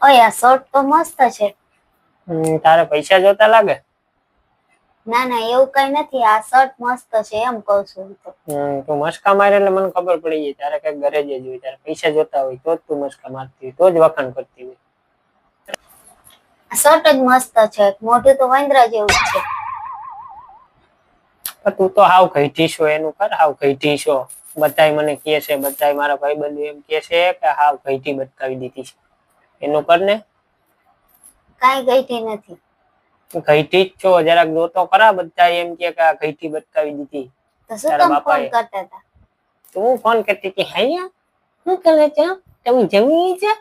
ઓય આ શર્ટ તો મસ્ત છે. તારે પૈસા જોતા લાગે. ના ના એવું કઈ નથી, આ શર્ટ મસ્ત છે એમ કહું છું. તું મસ્કા મારે એટલે મને ખબર પડી ગઈ તારે કઈક ઘરે જ હોય, તારે પૈસા જોતા હોય તો જ તું મસ્કા મારતી હોય, તો જ વખાણ કરતી હોય. શર્ટ જ મસ્ત છે, મોઢું તો વાંદરા જેવું જ છે. તું તો હાવ ઘઈઠી છો, એનું કર હાવ ઘઈઠી છો. બધાય મને કહે છે, બધાય મારા ભાઈબંધો એમ કહે છે કે હાવ ઘઈઠી બટકાવી દીધી છે, એનું કર ને. કાઈ ઘઈઠી નથી. ઘઈઠી જ છો, જરાક જોતો ખરા, બધા એમ કે આ ઘઈઠી બટકાવી દીધી. તો શું કામ ફોન કરતા હતા? તું ફોન કરતી હતી, હૈયા શું કરે છે, તમે જમી છે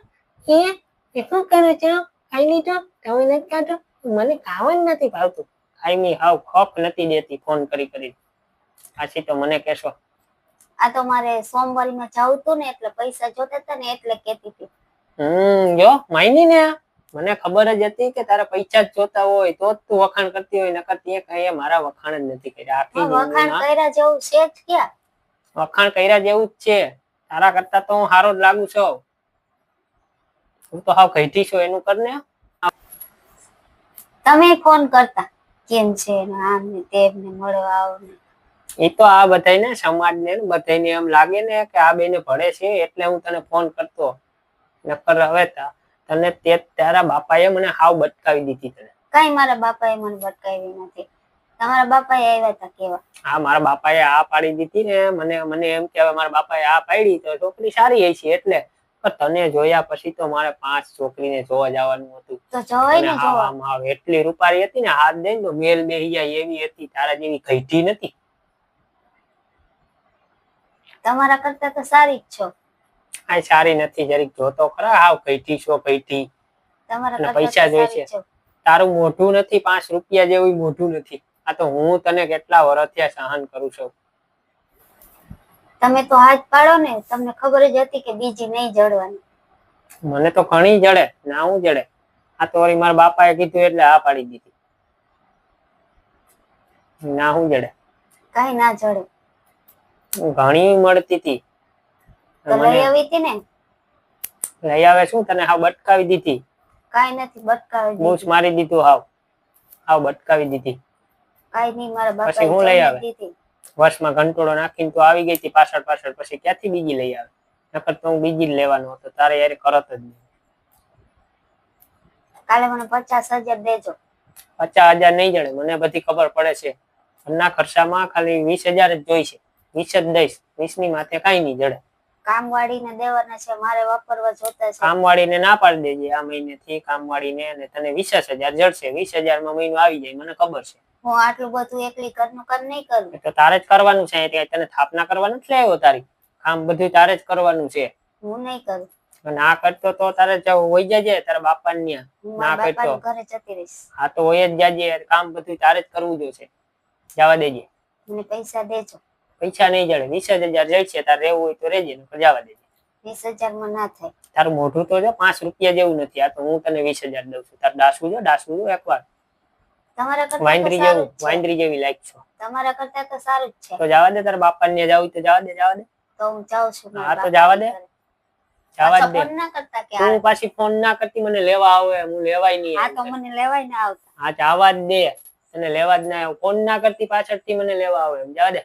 એ શું કરે છે, ખાઈ લીધો, તમે નથી ખાધો? મને ખાવાનું નથી ભાવતું. ખાઈ હાવ ખોખ નથી દેતી ફોન કરી કરી. આછી તો મને કહેશો. આ તો મારે સોમવારીમાં જવું તું ને એટલે પૈસા જોતા હતા ને એટલે કેતી હતી. જો માયની ને મને ખબર જ હતી કે તારા પૈસા જ જોતા હોય તો જ તું વખાણ કરતી હોય, નકર તે કઈ મારા વખાણ જ નથી કર્યા. વખાણ કર્યા જેવું છે જ ક્યાં? વખાણ કર્યા જેવું જ છે, તારા કરતા તો હું હારો જ લાગુ છું. હું તો હાવ ઘઈઠી છું, એનું કર ને. તમે ફોન કરતા કેમ છે ને આમ ને તેમ ને મળવા આવો ને. એ તો આ બધાને સમાજ ને બધાને એમ લાગે ને કે આ બેને ભળે છે એટલે હું તને ફોન કરતો, નકર હવે તને તે તારા બાપાએ મને હાવ બટકાવી દીધી. તને કઈ મારા બાપાએ મને બટકાવી નથી, તમારા બાપાએ આવ્યા હતા કેવા? હા, મારા બાપાએ આ પાડી દીધી ને મને એમ કે મારા બાપાએ આ પાડી તો છોકરી સારી હશે એટલે. તને જોયા પછી તો મારે 5 છોકરીને જોવા જવાનું હતું. તો જવાય ને જોવા. આમ એટલી રૂપારી હતી ને, હાથ દઈને તો મેલ બેહી જાય એવી હતી, તારા જેવી ઘઈઠી નથી. તમારા કરતા તો સારી જ છો. આ સારી નથી, જરીક જોતો ખરા, હાવ ઘઈઠી છો ઘઈઠી. તમારા કરતા પૈસા જોઈ છે, તારું મોઢું નથી 5 રૂપિયા જેવું મોઢું નથી. આ તો હું તને કેટલા વર્ષથી સહન કરું છું. તમે તો હાથ પાડો ને, તમને ખબર જ હતી કે બીજી નહીં જડવાની. મને તો ઘણી જડે, ના હું જડે. આ તો વળી મારા બાપાએ કીધું એટલે આ પાડી દીધી. ના હું જડે. કઈ ના જડે. ઘણી મળતી હતી. લઈ આવી હતી ને. લઈ આવે શું, તને હાવ બટકાવી દીધી. કઈ નથી બટકાવી દીધી. બૂચ મારી દીધું, હાવ બટકાવી દીધી. કઈ નહીં, મારા બાપાએ પછી હું લઈ આવે દીધી. વર્ષમાં ઘંટોળો નાખીને તો આવી ગઈ હતી પાછળ પાછળ, પછી ક્યાંથી બીજી લઈ આવે? નકર તો હું બીજી જ લેવાનો હતો, તારે યાર કરત જ નહીં. કાલે મને 50,000 દેજો. 50,000 નહીં જડે, મને બધી ખબર પડે છે. ઘરના ખર્ચામાં ખાલી 20,000 જ જોઈશે, 20 જ દઈશ, 20 ની માથે કઈ નહીં જડે. કામવાળીને દેવાના છે, મારે વાપરવા જોતા છે. કામવાળીને ના પાડી દેજે આ મહિનેથી, કામવાળીને, અને તને 20,000 જડશે. 20,000 માં મહિનો આવી જાય, મને ખબર છે. હું આટલું બધું એકલી ઘરનું કામ નહીં કરું. તો તારે જ કરવાનું છે, તને થાપના કરવા નથી લાવ્યો. તારી કામ બધું તારે જ કરવાનું છે. હું નહીં કરું. ના કરતો તો તારે વહી જાજે તારા બાપા ને. ના કરતો ઘરે જતી રહીશ. હા તો વહી જ જાજે, કામ બધું તારે જ કરવું જોશે. જવા દેજે. મને પૈસા દેજો. પૈસા નહીં જડે, 20,000 જડશે. તારે રહેવું હોય તો રહેજે, જવા દેજે. 20,000 માં ના થાય. તારું મોઢું તો જો 5 રૂપિયા જેવું નથી. આ તો હું તને 20,000 દઉં છું. તાર ડાસવું જો એકવાર. તમારા કરતા વાંદરી જેવું, વાંદરી જેવી લાઈક છો. તમારા કરતા તો સારું જ છે. તો જવા દે, તારા બાપા ને જાવ તો જવા દે, જવા દે. તો હું જાઉં છું. હા તો જવા દે, જવા દે. ફોન ના કરતા કે તું પાછી ફોન ના કરતી, મને લેવા આવે, હું લેવાય નહીં. હા તો મને લેવાય ના આવતા. હા જવા જ દે, તને લેવા જ ના આવે. ફોન ના કરતી પાછળથી મને લેવા આવે, જવા દે.